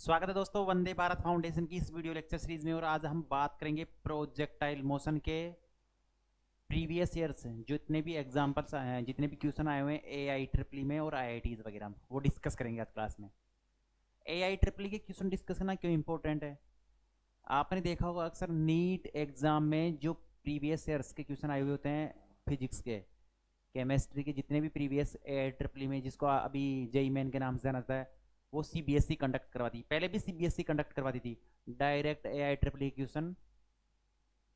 स्वागत है दोस्तों वंदे भारत फाउंडेशन की इस वीडियो लेक्चर सीरीज में। और आज हम बात करेंगे प्रोजेक्टाइल मोशन के प्रीवियस ईयर्स जितने भी एग्जांपल्स आए हैं, जितने भी क्वेश्चन आए हुए हैं AIEEE में और IITs वगैरह में, वो डिस्कस करेंगे आज क्लास में। AIEEE के क्वेश्चन डिस्कस करना क्यों इंपॉर्टेंट है? आपने देखा होगा अक्सर नीट एग्जाम में जो प्रीवियस ईयर्स के क्वेश्चन आए हुए होते हैं, फिजिक्स के, केमिस्ट्री के, जितने भी प्रीवियस AIEEE में, जिसको अभी जेई मेन के नाम से जाना जाता है, वो CBSE कंडक्ट करवाती, पहले भी CBSE कंडक्ट करवाती थी। डायरेक्ट AIEEE क्वेश्चन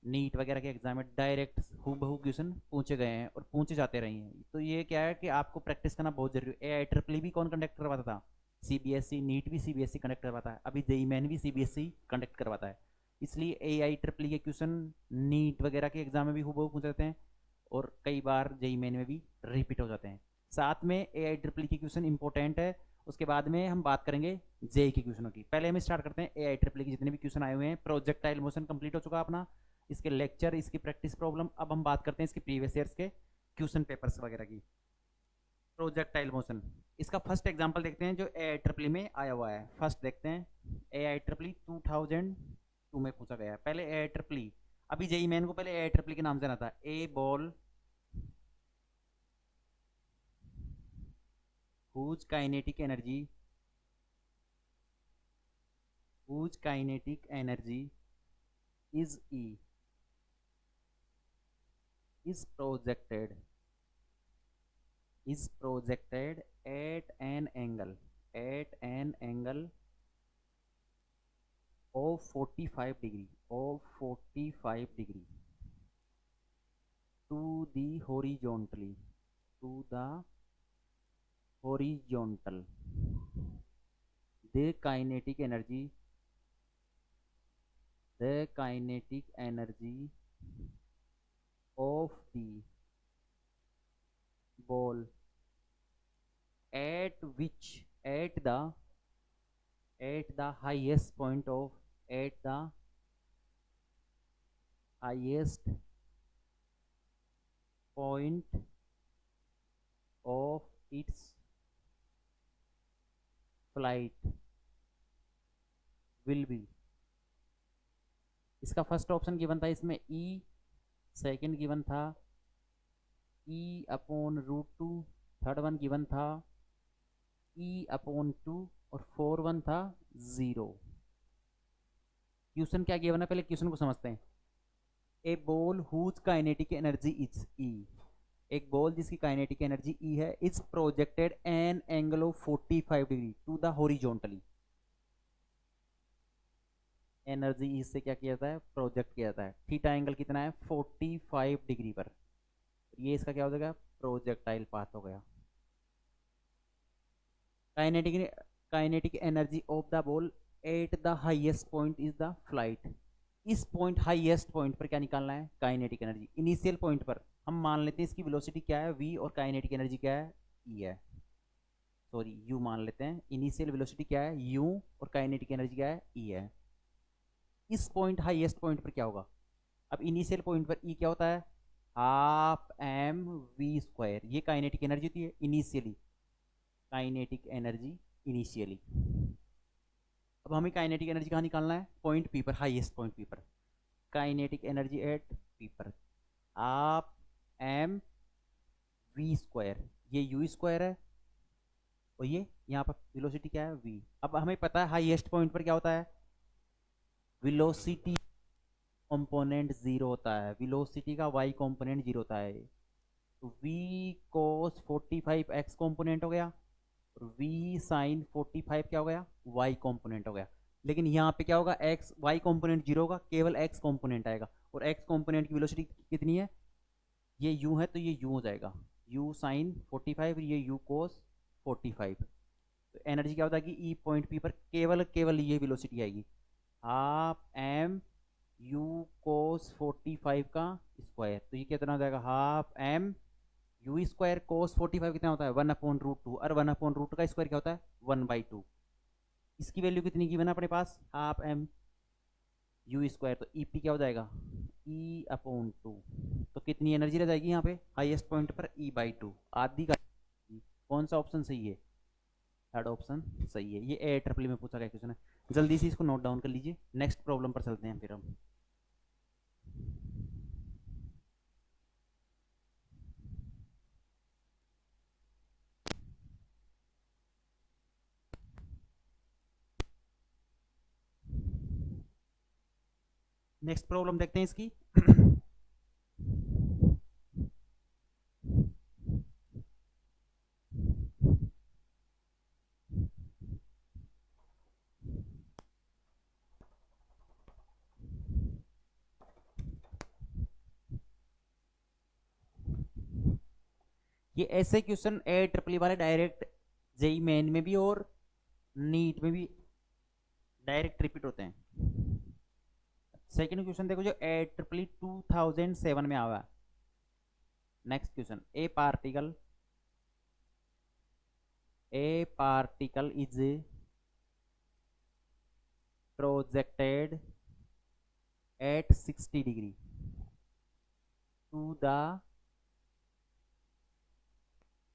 नीट वगैरह के एग्जाम में डायरेक्ट हूबहू क्वेश्चन पूछे गए हैं और पूछे जाते रहे हैं। तो ये क्या है कि आपको प्रैक्टिस करना बहुत जरूरी है। AIEEE भी कौन कंडक्ट करवाता था? CBSE। नीट भी CBSE कंडक्ट करवाता है, अभी जेई मेन भी CBSE कंडक्ट करवाता है। इसलिए AIEEE के क्वेश्चन नीट वगैरह के एग्जाम में भी हूबहू पूछे जाते हैं और कई बार जेई मेन में भी रिपीट हो जाते हैं। साथ में AIEEE के क्वेश्चन इंपॉर्टेंट है। उसके बाद में हम बात करेंगे जेई के क्वेश्चनों की। पहले हम स्टार्ट करते हैं AIEEE के जितने भी क्वेश्चन आए हुए हैं। प्रोजेक्टाइल मोशन कंप्लीट हो चुका अपना, इसके लेक्चर, इसकी प्रैक्टिस प्रॉब्लम। अब हम बात करते हैं इसके प्रीवियस ईयर्स के क्वेश्चन पेपर्स वगैरह की। प्रोजेक्टाइल मोशन, इसका फर्स्ट एग्जांपल देखते हैं जो AIEEE में आया हुआ है। फर्स्ट देखते हैं, AIEEE 2002 में पूछा गया है। पहले AIEEE, अभी जेई मेन को पहले AIEEE के नाम से ना था। ए ball whose kinetic energy is E is projected at an angle of 45 degree to the horizontal. The kinetic energy of the ball at which at the highest point of its flight will be। इसका first option given था, इसमें E। Second given था E/√2। Third one given था E/2 और four one था 0। Question क्या given है, पहले क्वेश्चन को समझते हैं। A ball whose kinetic energy is E, एक बॉल जिसकी काइनेटिक एनर्जी E है, is projected an angle of 45 degree to the horizontally. Energy E से क्या किया जाता है, प्रोजेक्ट किया जाता है। थीटा एंगल कितना है, 45 डिग्री पर। ये इसका क्या हो जाएगा, प्रोजेक्टाइल पाथ हो गया। Kinetic kinetic energy of the ball at the highest point is the flight. इस पॉइंट, हाईएस्ट पॉइंट पर क्या निकालना है, काइनेटिक एनर्जी। इनिशियल पॉइंट पर हम मान लेते हैं इसकी वेलोसिटी क्या है, v, और काइनेटिक एनर्जी क्या है, E है। सॉरी, u मान लेते हैं। इनिशियल वेलोसिटी क्या है, u, और काइनेटिक एनर्जी क्या है, E है। इस पॉइंट, हाईएस्ट पॉइंट पर क्या होगा? अब इनिशियल पॉइंट पर E क्या होता है, हाफ mv²। ये काइनेटिक एनर्जी होती है इनिशियली, काइनेटिक एनर्जी इनिशियली। अब हमें काइनेटिक एनर्जी कहाँ निकालना है, पॉइंट P पर, हाईएस्ट पॉइंट P पर। काइनेटिक एनर्जी एट P पर हाफ mv², ये u² है, और ये यहाँ पर वेलोसिटी क्या है, v। अब हमें पता है हाईएस्ट पॉइंट पर क्या होता है, वेलोसिटी कंपोनेंट 0 होता है। वेलोसिटी का y कंपोनेंट 0 होता है। तो v cos 45 x कंपोनेंट हो गया, और v sin 45 क्या हो गया, y कंपोनेंट हो गया। लेकिन यहाँ पे क्या होगा, x y कंपोनेंट 0 होगा, केवल x कंपोनेंट आएगा। और x कंपोनेंट की वेलोसिटी कितनी है, ये u है, तो ये u हो जाएगा, u sin 45, ये u cos 45। तो एनर्जी क्या होता है कि E पॉइंट P पर केवल ये वेलोसिटी आएगी, हाफ m u cos 45 का स्क्वायर। तो ये कितना हो जाएगा, हाफ m u² cos 45 कितना होता है, 1/√2। और 1/√2 का स्क्वायर क्या होता है, 1/2। इसकी वैल्यू कितनी की बना अपने पास, हाफ m u²। तो EP क्या हो जाएगा, E/2। तो कितनी एनर्जी रह जाएगी यहाँ पे हाईएस्ट पॉइंट पर, E/2, आधी का। कौन सा ऑप्शन सही है, थर्ड ऑप्शन सही है। ये ए ट्रिपल में पूछा गया क्वेश्चन है। जल्दी से इसको नोट डाउन कर लीजिए। नेक्स्ट प्रॉब्लम पर चलते हैं फिर हम। नेक्स्ट प्रॉब्लम देखते हैं इसकी। ये ऐसे क्वेश्चन ए ट्रिपल वाले डायरेक्ट जेई मेन में भी और नीट में भी डायरेक्ट रिपीट होते हैं। सेकंड क्वेश्चन देखो, जो ए ट्रिपल 2007 में आया। Next question, A particle is projected at 60 degree to the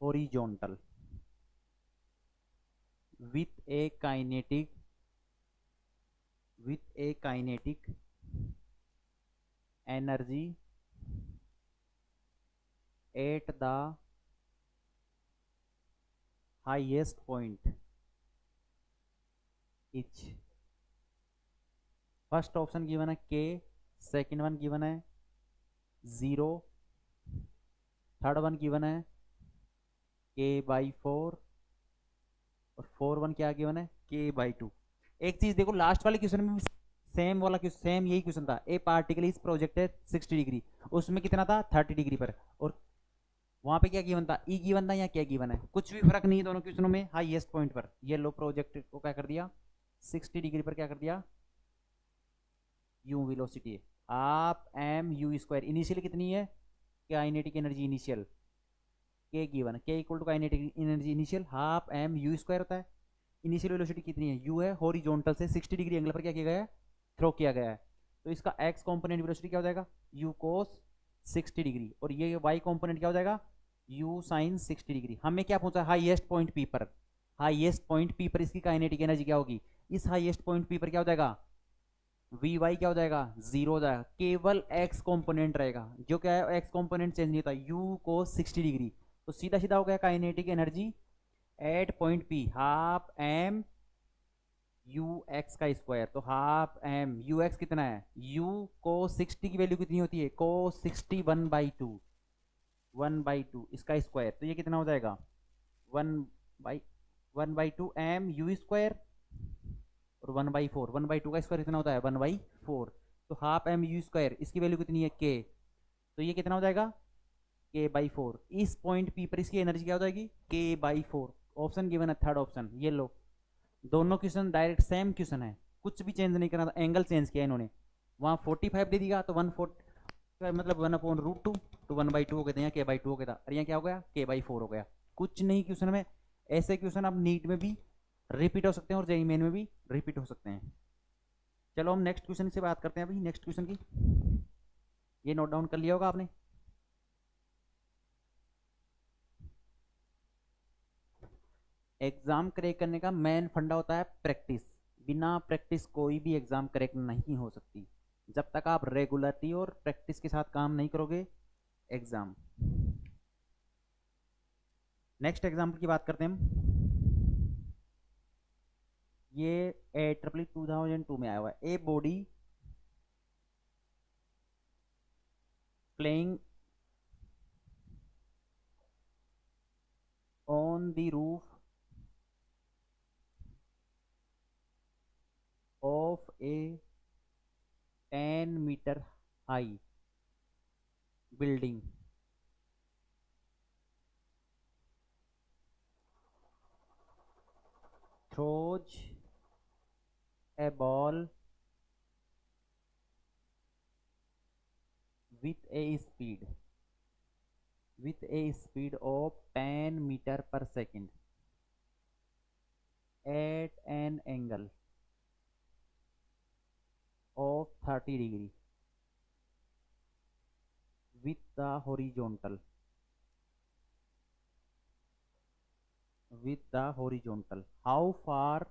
horizontal with a kinetic energy at the highest point is first option given है के, सेकंड वन गिवन है 0, third one given है k/4 और 4 1 क्या given है k/2। एक चीज देखो, लास्ट वाले क्वेश्चन में सेम वाला क्वेश्चन, सेम यही क्वेश्चन था। ए पार्टिकल इज प्रोजेक्टेड 60 डिग्री, उसमें कितना था 30 डिग्री पर, और वहां पे क्या गिवन था, ई गिवन था या क्या गिवन है, कुछ भी फर्क नहीं दोनों क्वेश्चनों में। हाईएस्ट पॉइंट पर ये लो प्रोजेक्ट को क्या कर दिया 60 डिग्री पर क्या कर दिया, यू वेलोसिटी है half m u square. Initial कितनी है, काइनेटिक एनर्जी इनिशियल के गिवन है, K equal to kinetic energy initial half m u square होता है। इनिशियल वेलोसिटी कितनी है, यू है, हॉरिजॉन्टल से 60 डिग्री एंगल पर क्या किया गया है, थ्रो किया गया है। तो इसका एक्स कॉम्पोनेंट वेलोसिटी क्या हो जाएगा, यू कोस 60 डिग्री, और ये वाई कॉम्पोनेंट क्या हो जाएगा, यू साइन 60 डिग्री। हमें क्या पूछा, हाईएस्ट पॉइंट पी पर, हाईएस्ट पॉइंट पी पर इसकी काइनेटिक एनर्जी क्या होगी। इस हाईएस्ट पॉइंट पी पर क्या हो जाएगा, वी वाई क्या हो जाएगा 0 हो जाएगा, केवल एक्स कॉम्पोनेंट रहेगा। जो क्या है, एक्स कॉम्पोनेंट चेंज नहीं होता, यू को 60 डिग्री। तो सीधा सीधा हो गया kinetic energy at point P half m u x का स्क्वायर। तो हाफ एम यू एक्स कितना है, यू को 60 की वैल्यू कितनी होती है, को 60 1/2 इसका स्क्वायर। तो ये कितना हो जाएगा 1/2 एम यू स्क्वायर, और 1/4, 1/2 का स्क्वायर कितना होता है 1/4। तो हाफ एम यू स्क्वायर, इसकी वैल्यू कितनी है के, तो ये कितना हो जाएगा k/4। इस पॉइंट पी पर इसकी एनर्जी क्या हो जाएगी k/4। ऑप्शन गिवन है थर्ड ऑप्शन, ये लो। दोनों क्वेश्चन डायरेक्ट सेम क्वेश्चन है, कुछ भी चेंज नहीं करना था, एंगल चेंज किया इन्होंने। वहां 45 दे दिया तो 1/4 मतलब 1/√2 तो 1/2 हो गया था, यहाँ k/2 हो गया था, और यहाँ क्या हो गया k/4 हो गया। कुछ नहीं क्वेश्चन में। ऐसे क्वेश्चन अब नीट में भी रिपीट हो सकते हैं और जेईई मेन में भी रिपीट हो सकते हैं। चलो हम नेक्स्ट क्वेश्चन से बात करते हैं अभी, नेक्स्ट क्वेश्चन की। ये नोट डाउन कर लिया होगा आपने। एग्जाम क्रैक करने का मेन फंडा होता है प्रैक्टिस। बिना प्रैक्टिस कोई भी एग्जाम क्रैक नहीं हो सकती। जब तक आप रेगुलरिटी और प्रैक्टिस के साथ काम नहीं करोगे एग्जाम। नेक्स्ट एग्जाम्पल की बात करते हैं हम। ये ए ट्रिपल 2002 में आया हुआ है। A body playing on the roof of a 10 metre high building throws a ball with a speed of 10 meter per second at an angle of 30 degree with the horizontal with the horizontal. How far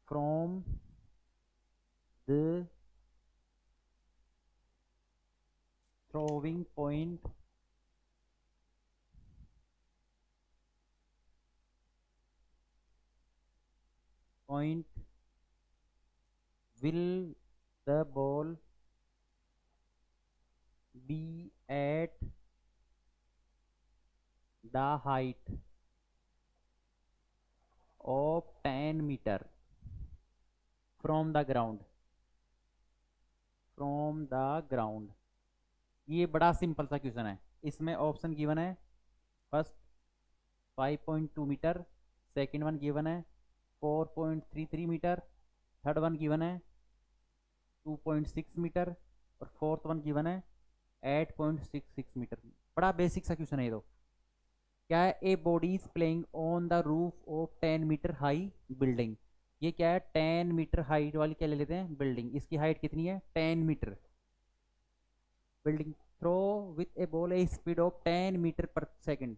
from the throwing point will the ball be at the height of 10 meter from the ground. ये बड़ा simple सा question है। इसमें option given है, first 5.2 metre, second one given है 4.33 metre, third one given है 2.6 metre और fourth one given है 8.66 मीटर। बड़ा बेसिक सा क्वेश्चन है ये। तो क्या है, a body is playing on the roof of 10 metre high building. ये क्या है, 10 मीटर हाइट वाली क्या ले लेते हैं, बिल्डिंग। इसकी हाइट कितनी है, 10 metre. Building throw with a ball a speed of 10 metre per second.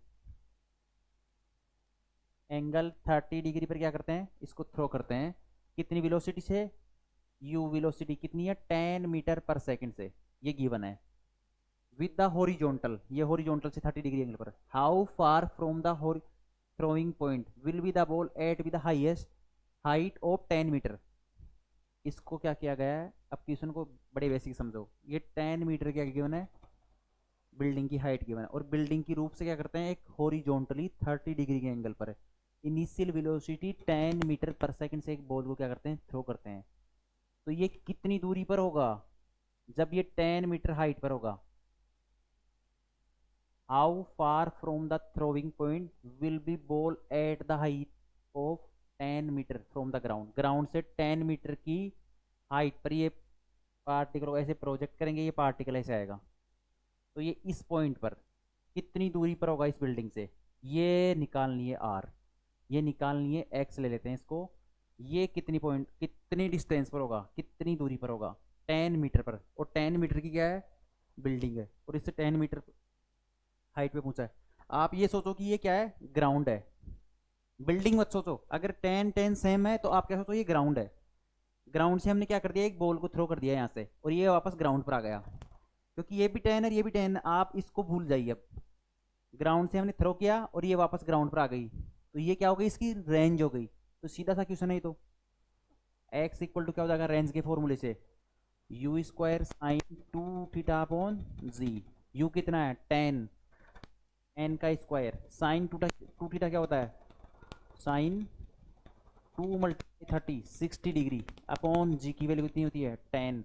Angle 30 degree पर क्या करते हैं, इसको थ्रो करते हैं। कितनी वेलोसिटी से, यू वेलोसिटी कितनी है, 10 मीटर पर सेकेंड से, ये गिवन है। विद द हॉरिजॉन्टल, ये हॉरिजॉन्टल से 30 डिग्री एंगल पर। How far from the throwing point will be the ball at with the highest height of 10 metre. इसको क्या किया गया है, अब क्वेश्चन को बड़े बेसिक समझो। ये 10 मीटर क्या गिवन है, बिल्डिंग की हाइट गिवन है, और बिल्डिंग की रूफ से क्या करते हैं, एक हॉरिजॉन्टली 30 डिग्री के एंगल पर इनिशियल वेलोसिटी 10 मीटर पर सेकंड से एक बॉल को क्या करते हैं, थ्रो करते हैं। तो ये कितनी दूरी पर होगा, जब ये 10 मीटर हाइट पर होगा। How far from the throwing point will be ball at the height of 10 metre from the ground. Ground से 10 मीटर की हाइट पर ये पार्टिकल को ऐसे प्रोजेक्ट करेंगे, ये पार्टिकल ऐसे आएगा। तो ये इस पॉइंट पर कितनी दूरी पर होगा इस बिल्डिंग से, ये निकालनी है आर, ये निकालनी है एक्स ले लेते हैं इसको। ये कितनी पॉइंट, कितनी डिस्टेंस पर होगा, कितनी दूरी पर होगा, 10 मीटर पर। और 10 मीटर की क्या है, बिल्डिंग है, और इससे 10 मीटर हाइट पे पहुंचा है। आप ये सोचो कि ये क्या है, ग्राउंड है। बिल्डिंग मत सोचो, अगर 10 10 सेम है तो आप क्या सोचो, ये ग्राउंड है। ग्राउंड से हमने क्या कर दिया, एक बॉल को थ्रो कर दिया यहाँ से, और ये वापस ग्राउंड पर आ गया, क्योंकि ये भी 10 है, ये भी 10 है। आप इसको भूल जाइए। अब ग्राउंड से हमने थ्रो किया और ये वापस ग्राउंड पर आ गई, तो ये क्या हो गई, इसकी रेंज हो गई। तो सीधा सा क्वेश्चन है। तो एक्स इक्वल टू क्या हो जाएगा, रेंज के फॉर्मूले से u square sign 2 theta upon g. U कितना है, 10, एन का स्क्वायर, साइन 2 थीटा क्या होता है, साइन 2 मल्टीप्लाई 30 60 डिग्री अपॉन जी की वैल्यू कितनी होती है, 10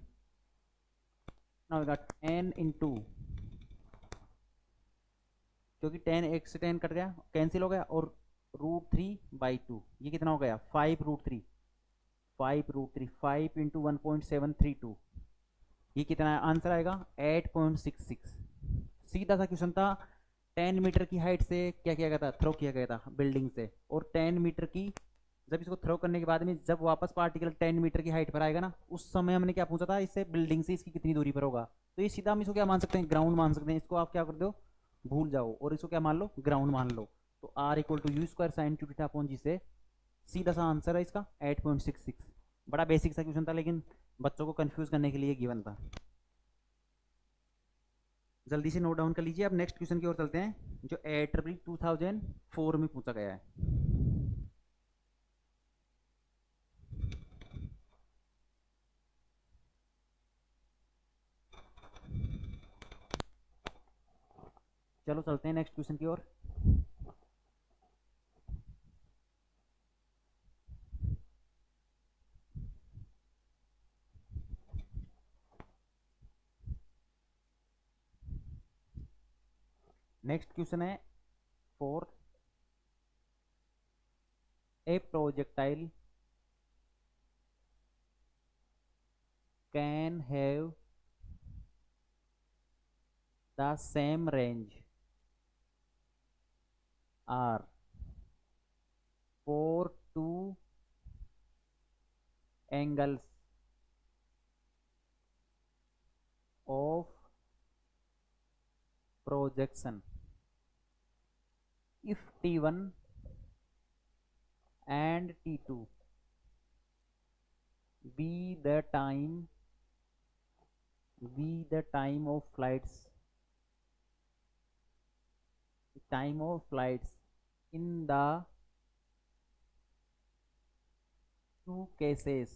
होगा 10 इंटू, क्योंकि 10 एक से 10 कट गया, कैंसिल हो गया, और √3/2, ये कितना हो गया, 5√3, 5√3, 5 इंटू 1.732, ये कितना है, आंसर आएगा 8.66। सीधा सा क्वेश्चन था। 10 मीटर की हाइट से क्या किया गया था, थ्रो किया गया था बिल्डिंग से, और 10 मीटर की, जब इसको थ्रो करने के बाद में जब वापस पार्टिकल 10 मीटर की हाइट पर आएगा ना, उस समय हमने क्या पूछा था, इससे बिल्डिंग से इसकी कितनी दूरी पर होगा। तो ये सीधा हम इसको क्या मान सकते हैं, ग्राउंड मान सकते हैं। इसको आप क्या कर दो, भूल जाओ, और इसको क्या मान लो, ग्राउंड मान लो। तो R equal to u square sign 2 theta upon g से सीधा सा आंसर है इसका 8.66। बड़ा बेसिक सा क्वेश्चन था, लेकिन बच्चों को कंफ्यूज करने के लिए गिवन था। जल्दी से नोट डाउन कर लीजिए। अब नेक्स्ट क्वेश्चन की ओर चलते हैं, जो AIEEE 2004 में पूछा गया है। चलो चलते हैं नेक्स्ट क्वेश्चन की ओर। नेक्स्ट क्वेश्चन है fourth, a projectile can have the same range R for 2 angles of projection T1 and T2 be the time of flights, in the two cases,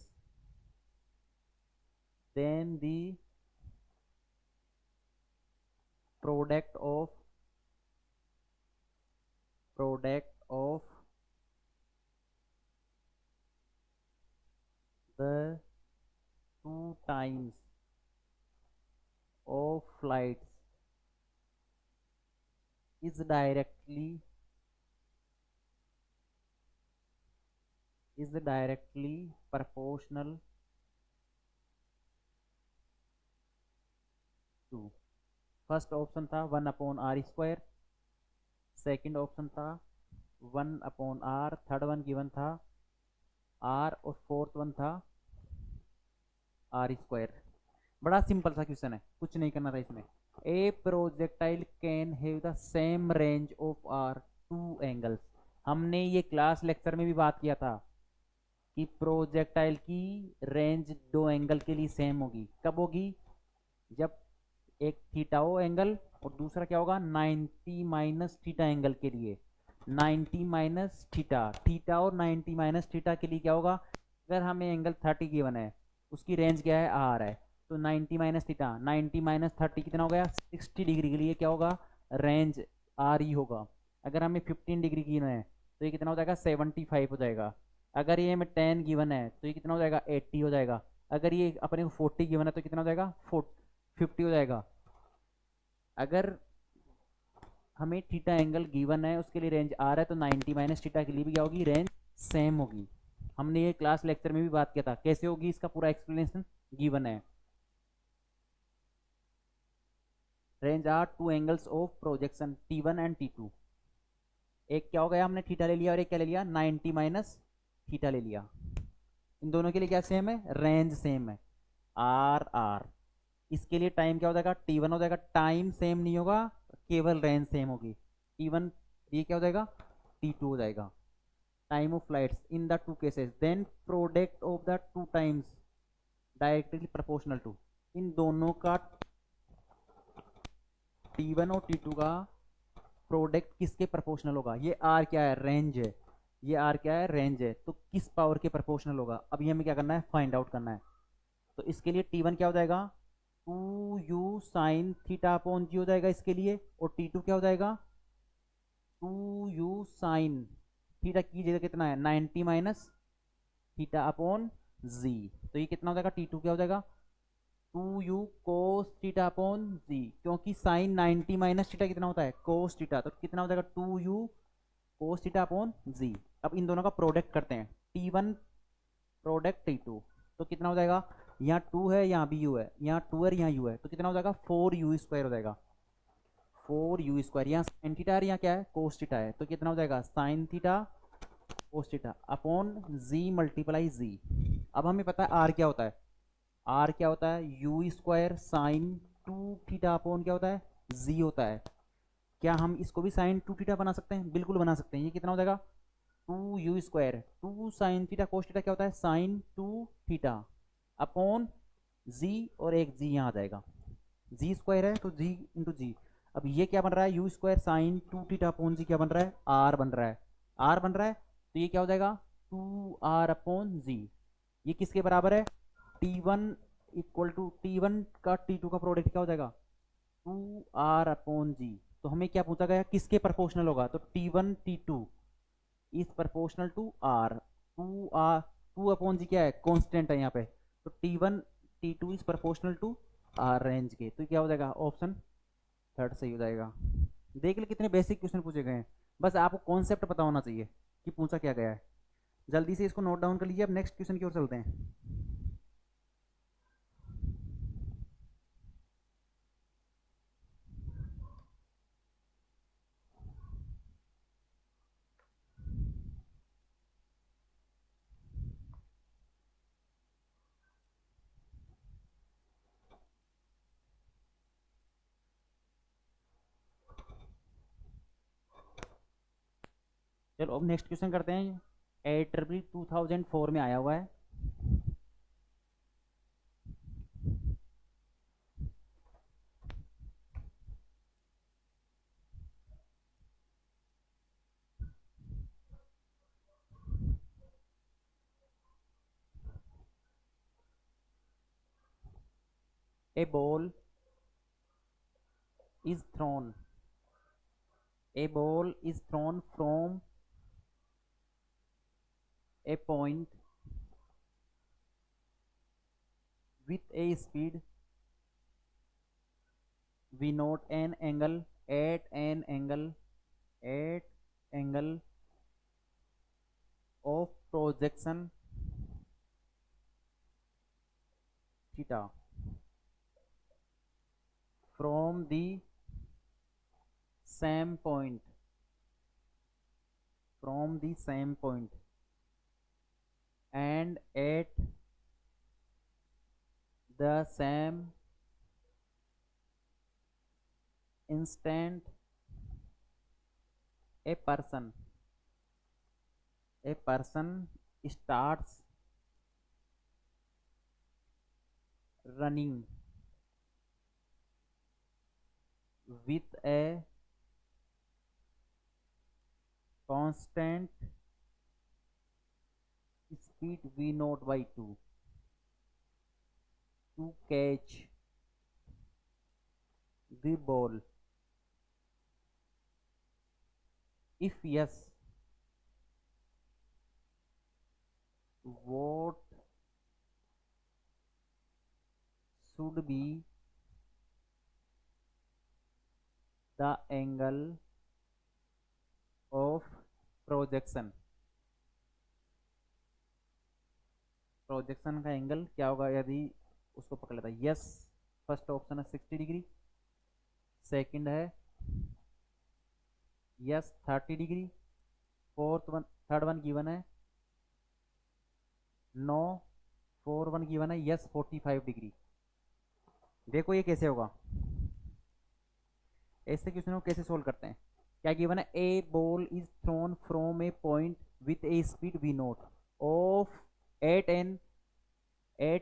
then the product of the two times of flights is directly proportional to, first option था 1/r², second option था 1/r, third one given था r और fourth one था r²। बड़ा simple सा question है, कुछ नहीं करना था इसमें। A projectile can have the same range of R two angles. हमने ये क्लास लेक्चर में भी बात किया था कि प्रोजेक्टाइल की रेंज दो एंगल के लिए सेम होगी। कब होगी? जब एक थीटा हो एंगल और दूसरा क्या होगा 90 माइनस थीटा एंगल के लिए। 90 माइनस थीटा, थीटा और 90 माइनस थीटा के लिए क्या होगा? अगर हमें एंगल 30 गिवन है, उसकी रेंज क्या है आर है, तो 90 माइनस थीटा, 90 माइनस 30 कितना हो गया 60 डिग्री के लिए क्या होगा रेंज आर ही होगा। अगर हमें 15 डिग्री गिवन है तो ये कितना हो जाएगा 75 हो जाएगा। अगर ये हमें 10 गिवन है तो ये कितना हो जाएगा 80 हो जाएगा। अगर ये अपने को 40 गिवन है तो कितना हो जाएगा 50 हो जाएगा। अगर हमें थीटा एंगल गिवन है उसके लिए रेंज आर है तो 90 माइनस थीटा के लिए भी क्या होगी रेंज सेम होगी। हमने ये क्लास लेक्चर में भी बात किया था, कैसे होगी इसका पूरा एक्सप्लेनेशन गिवन है। Range R two angles of projection T1 and T2। एक क्या हो गया हमने थीटा ले लिया और एक क्या ले लिया 90 माइनस थीटा ले लिया। इन दोनों के लिए क्या सेम है रेंज सेम है आर। इसके लिए टाइम क्या हो जाएगा T1 हो जाएगा, टाइम सेम नहीं होगा केवल रेंज सेम होगी। T1 ये क्या हो जाएगा T2 हो जाएगा। Time of flights in the two cases then product of the two times directly proportional to. इन दोनों का T1 और T2 का प्रोडक्ट किसके प्रोपोर्शनल होगा? ये R क्या है रेंज है, ये R क्या है रेंज है, तो किस पावर के प्रोपोर्शनल होगा? अभी हमें क्या करना है फाइंड आउट करना है। तो इसके लिए T1 क्या हो जाएगा 2u साइन थीटा अपॉन जी हो जाएगा इसके लिए, और T2 क्या हो जाएगा 2u साइन थीटा की जगह कितना है 90 माइनस थीटा अपॉन जी। तो ये कितना हो जाएगा T2 क्या हो जाएगा 2u कोस थीटा अपॉन जी, क्योंकि साइन 90 माइनस थीटा कितना होता है कोस थीटा, तो कितना हो जाएगा 2u कोस थीटा अपॉन जी। अब इन दोनों का प्रोडक्ट करते हैं T1 प्रोडक्ट T2, तो कितना हो जाएगा यहाँ 2 है यहाँ भी u है, यहाँ 2 है यहाँ u है, तो कितना हो जाएगा 4u² हो जाएगा 4u²। यहाँ साइन थीटा है यहाँ क्या है कोस थीटा है, तो कितना हो जाएगा sin theta cos theta upon g multiply g. अब हमें पता है आर क्या होता है, आर क्या होता है u² साइन 2 थीटा अपॉन क्या होता है जी होता है। क्या हम इसको भी साइन 2 थीटा बना सकते हैं? बिल्कुल बना सकते हैं। ये कितना हो जाएगा 2u², 2 sign theta cos theta क्या होता है साइन 2 थीटा अपॉन जी, और एक जी यहाँ आ जाएगा g² है तो g इंटू जी। अब ये क्या बन रहा है u² sign 2 theta upon g क्या बन रहा है r बन रहा है, r बन रहा है, तो ये क्या हो जाएगा 2r अपॉन जी। ये किसके बराबर है T1 इक्वल टू T1 का T2 का प्रोडक्ट क्या हो जाएगा 2r अपॉन जी। तो हमें क्या पूछा गया किसके प्रोपोर्शनल होगा, तो T1 T2 is proportional to r। 2 upon g क्या है कांस्टेंट है यहाँ पे, तो T1 T2 is proportional to r range के, तो क्या हो जाएगा ऑप्शन थर्ड सही हो जाएगा। देख ले कितने बेसिक क्वेश्चन पूछे गए हैं, बस आपको कॉन्सेप्ट पता होना चाहिए कि पूछा क्या गया है। जल्दी से इसको नोट डाउन कर लीजिए। अब नेक्स्ट क्वेश्चन की ओर चलते हैं। चलो अब नेक्स्ट क्वेश्चन करते हैं। AEEE 2004 में आया हुआ है। A ball is thrown. A ball is thrown from a point with a speed v naught an angle at angle of projection theta from the same point and at the same instant a person starts running with a constant speed v naught by 2 to catch the ball. If yes, what should be the angle of projection? Projection का angle क्या होगा यदि उसको पकड़ लेता है? Yes, first option है 60 degree, second है yes 30 degree, third one given है नो, फोर वन गिवन है यस 45 डिग्री। देखो ये कैसे होगा, ऐसे क्वेश्चन को कैसे सोल्व करते हैं। क्या गिवन है? ए ball is throne from A point with A speed v note of eight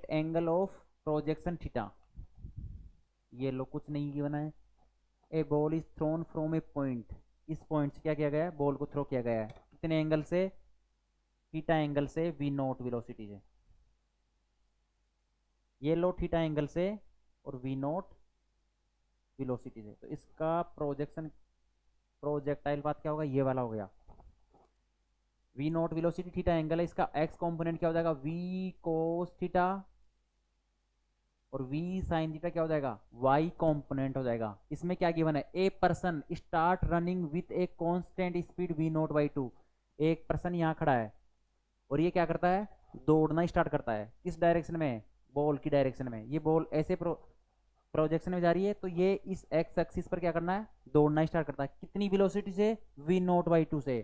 angle of projection theta. ये लो कुछ नहीं गिवन है। ए ball is throne from A point, इस पॉइंट से क्या किया गया है? बॉल को थ्रो किया गया है कितने एंगल से? थीटा एंगल से वी नोट वेलोसिटी से। ये लो थीटा एंगल से और वी नोट वेलोसिटी से। तो इसका प्रोजेक्टाइल पाथ क्या होगा? ये वाला हो गया। V naught velocity theta angle है, इसका एक्स कंपोनेंट क्या हो जाएगा? वी कोस थीटा, और वी साइन थीटा क्या हो जाएगा? वाई कंपोनेंट हो जाएगा। इसमें क्या गिवन है? A person start running with a constant speed v naught by 2। एक पर्सन यहाँ खड़ा है और ये क्या करता है? दौड़ना स्टार्ट करता है। किस डायरेक्शन में? बॉल की डायरेक्शन में। ये बॉल ऐसे प्रोजेक्शन में जा रही है, तो ये इस एक्स एक्सिस पर क्या करना है? दौड़ना स्टार्ट करता है। कितनी वेलोसिटी से? वी नोट बाई 2 से,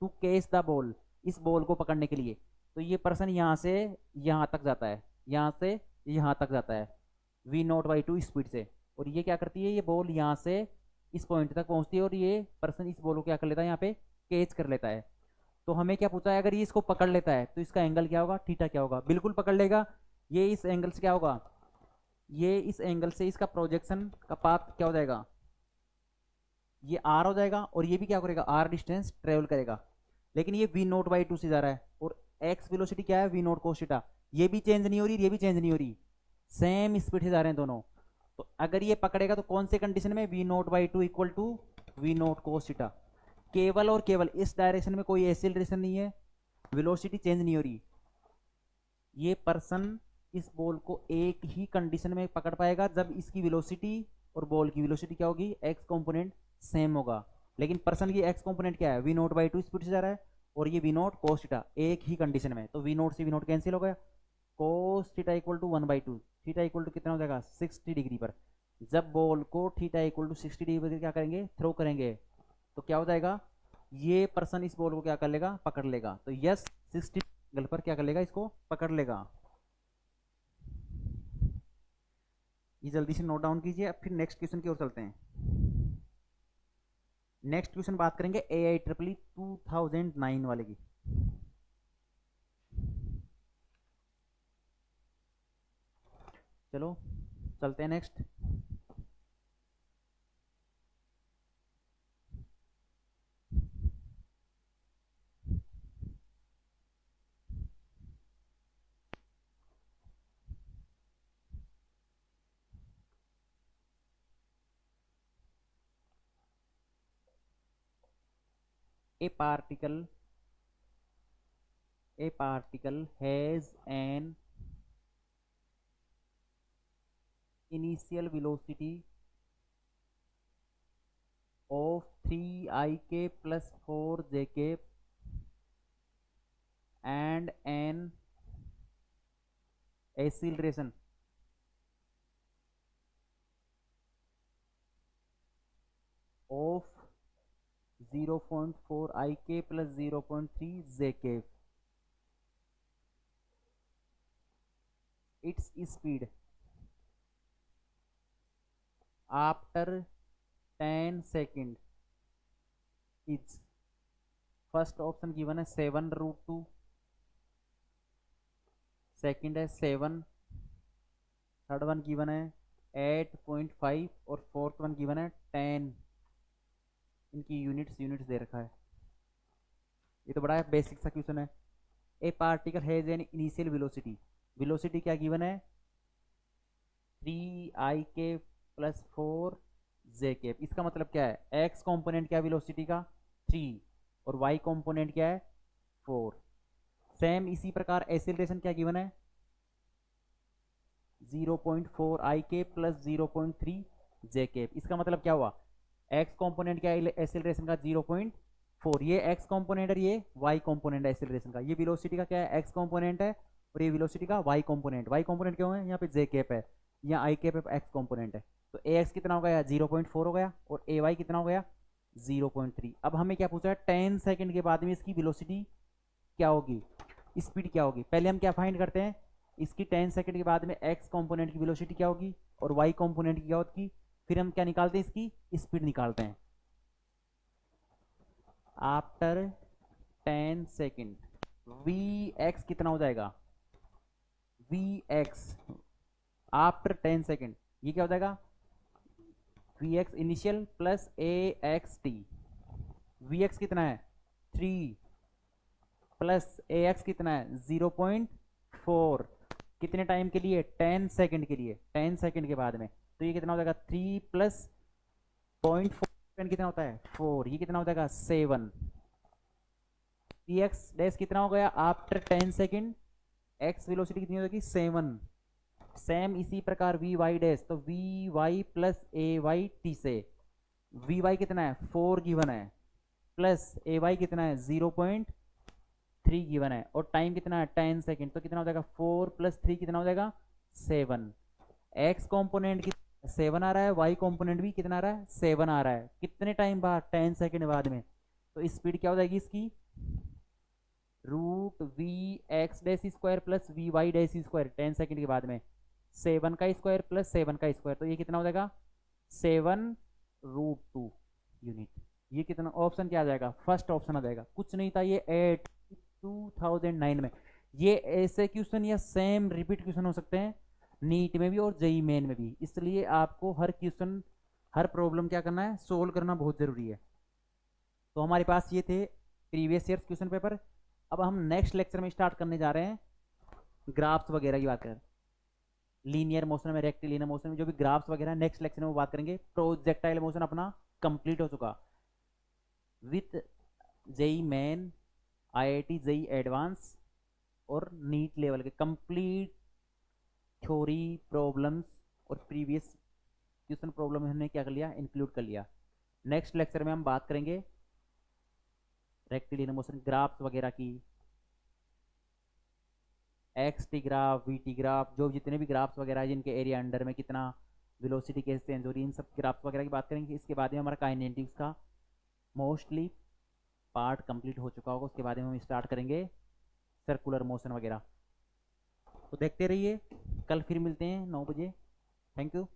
टू कैच द बॉल, इस बॉल को पकड़ने के लिए। तो ये पर्सन यहाँ से यहाँ तक जाता है, यहाँ से यहाँ तक जाता है वी नोट बाई 2 स्पीड से। और ये क्या करती है? ये बॉल यहाँ से इस पॉइंट तक पहुँचती है और ये पर्सन इस बॉल को क्या कर लेता है? यहाँ पे कैच कर लेता है। तो हमें क्या पूछा है? अगर ये इसको पकड़ लेता है तो इसका एंगल क्या होगा? थीटा क्या होगा? बिल्कुल पकड़ लेगा। ये इस एंगल से क्या होगा? ये इस एंगल से इसका प्रोजेक्शन का पाथ क्या हो जाएगा? ये आर हो जाएगा, और ये भी क्या करेगा? आर डिस्टेंस ट्रेवल करेगा। लेकिन ये वी नोट बाई 2 से जा रहा है, और एक्स वेलोसिटी क्या है? V naught cos theta. ये भी चेंज नहीं हो रही, ये भी चेंज नहीं हो रही, सेम स्पीड से जा रहे हैं दोनों। तो अगर ये पकड़ेगा तो कौन से कंडीशन में? V naught by 2 equal to v naught cos theta. केवल और केवल इस डायरेक्शन में कोई एक्सीलरेशन नहीं है, वेलोसिटी चेंज नहीं हो रही। ये पर्सन इस बॉल को एक ही कंडीशन में पकड़ पाएगा जब इसकी वेलोसिटी और बॉल की वेलोसिटी क्या होगी? एक्स कंपोनेंट सेम होगा। लेकिन पर्सन की एक्स कंपोनेंट क्या है? वी नोट बाई 2 स्पीड से जा रहा है, और ये वी नोट कोस थीटा, एक ही कंडीशन में। तो वी नोट से वी नोट कैंसिल हो गया, cos theta equal to 1/2। Theta equal to कितना हो जाएगा? 60 डिग्री पर। जब बॉल को थीटा इक्वल टू 60 डिग्री पर क्या करेंगे? थ्रो करेंगे, तो क्या हो जाएगा? ये पर्सन इस बॉल को क्या कर लेगा? पकड़ लेगा। तो यस 60 एंगल पर क्या कर लेगा? इसको पकड़ लेगा। ये जल्दी से नोट डाउन कीजिए। अब फिर नेक्स्ट क्वेश्चन की ओर चलते हैं। नेक्स्ट क्वेश्चन बात करेंगे AIEEE 2009 वाले की। चलो चलते हैं next. A particle has an initial velocity of 3ik plus 4j and an acceleration of 0.4 ik plus 0.3 j. Its speed after 10 seconds is, first option given है 7√2, सेकंड है 7, थर्ड वन गिवन है 8.5 और fourth one given है 10। इनकी units दे रखा है। ये तो बड़ा बेसिक सा क्वेश्चन है। ए particle has an initial velocity क्या गिवन है 3ik प्लस 4j। इसका मतलब क्या है, एक्स कॉम्पोनेंट क्या वेलोसिटी का 3 और वाई कॉम्पोनेंट क्या है 4। सेम इसी प्रकार एक्सीलरेशन क्या गिवन है 0.4 ik प्लस 0.3 j। इसका मतलब क्या हुआ, एक्स कॉम्पोनेंट क्या है एक्सीलरेशन का 0.4, ये एक्स कॉम्पोनेंट है, ये वाई कॉम्पोनेंट है एक्सीलरेशन का। ये वेलोसिटी का क्या है एक्स कॉम्पोनेंट है और ये वेलोसिटी का वाई कॉम्पोनेंट। वाई कॉम्पोनेंट क्यों है, यहाँ पे जे कैप है, यहाँ आई कैप है, एक्स कॉम्पोनेंट है। तो ए एक्स कितना हो गया 0.4 हो गया और ए वाई कितना हो गया 0.3। अब हमें क्या पूछा है 10 सेकंड के बाद में इसकी वेलोसिटी क्या होगी, स्पीड क्या होगी। पहले हम क्या फाइंड करते हैं, इसकी 10 सेकंड के बाद में एक्स कॉम्पोनेंट की वेलोसिटी क्या होगी और वाई कॉम्पोनेंट की क्या होगी, फिर हम क्या निकालते हैं इसकी स्पीड निकालते हैं। आफ्टर 10 सेकंड वी एक्स कितना हो जाएगा, वी एक्स आफ्टर 10 सेकंड ये क्या हो जाएगा v x initial plus a x t. V x कितना है 3 प्लस ए एक्स कितना है 0.4, कितने टाइम के लिए 10 सेकंड के लिए, 10 सेकंड के बाद में। तो ये कितना हो जाएगा 3 प्लस 0.4 कितना होता है 4, ये कितना हो जाएगा 7। वी एक्स डैश कितना हो गया आफ्टर 10 सेकंड, एक्स वेलोसिटी कितनी हो जाएगी 7। सेम इसी प्रकार वी वाई डैश, तो v y plus a y t से वी वाई कितना है 4 गिवन है प्लस ए वाई कितना है 0.3 गिवन है और टाइम कितना है 10 सेकंड। तो कितना हो जाएगा 4 प्लस 3 कितना हो जाएगा 7। एक्स कॉम्पोनेंट की 7 आ रहा है, वाई कॉम्पोनेंट भी कितना आ रहा है 7 आ रहा है, कितने टाइम बाद 10 सेकंड बाद में। तो स्पीड क्या हो जाएगी इसकी root v x dash square plus v y dash square 10 second के बाद में 7 का स्क्वायर प्लस 7 का स्क्वायर, तो ये कितना हो जाएगा 7√2 यूनिट। ये कितना ऑप्शन क्या आ जाएगा, फर्स्ट ऑप्शन आ जाएगा, कुछ नहीं था ये 2009 में। ये ऐसे क्वेश्चन या सेम रिपीट क्वेश्चन हो सकते हैं नीट में भी और जेई मेन में भी, इसलिए आपको हर क्वेश्चन हर प्रॉब्लम क्या करना है सोल्व करना बहुत जरूरी है। तो हमारे पास ये थे प्रीवियस ईयर्स क्वेश्चन पेपर। अब हम नेक्स्ट लेक्चर में स्टार्ट करने जा रहे हैं ग्राफ्स वगैरह की बात करें, लीनियर मोशन में रेक्टिलिनियर मोशन में जो भी ग्राफ्स वगैरह नेक्स्ट लेक्चर में वो बात करेंगे। प्रोजेक्टाइल मोशन अपना कंप्लीट हो चुका with JEE main, IIT JEE advance और नीट लेवल के कंप्लीट थ्योरी प्रॉब्लम्स और प्रीवियस क्वेश्चन प्रॉब्लम हमने क्या कर लिया इंक्लूड कर लिया। नेक्स्ट लेक्चर में हम बात करेंगे रेक्टिलिनियर मोशन ग्राफ्स वगैरह की, x T graph we T graph, जो जितने भी ग्राफ्स वगैरह है जिनके एरिया अंडर में कितना वेलोसिटी कैसे चेंज हो रही है, इन सब ग्राफ्स वगैरह की बात करेंगे। इसके बाद में हमारा काइनेटिक्स का मोस्टली पार्ट कंप्लीट हो चुका होगा, उसके बाद में हम स्टार्ट करेंगे सर्कुलर मोशन वगैरह। तो देखते रहिए, कल फिर मिलते हैं 9 बजे। Thank you.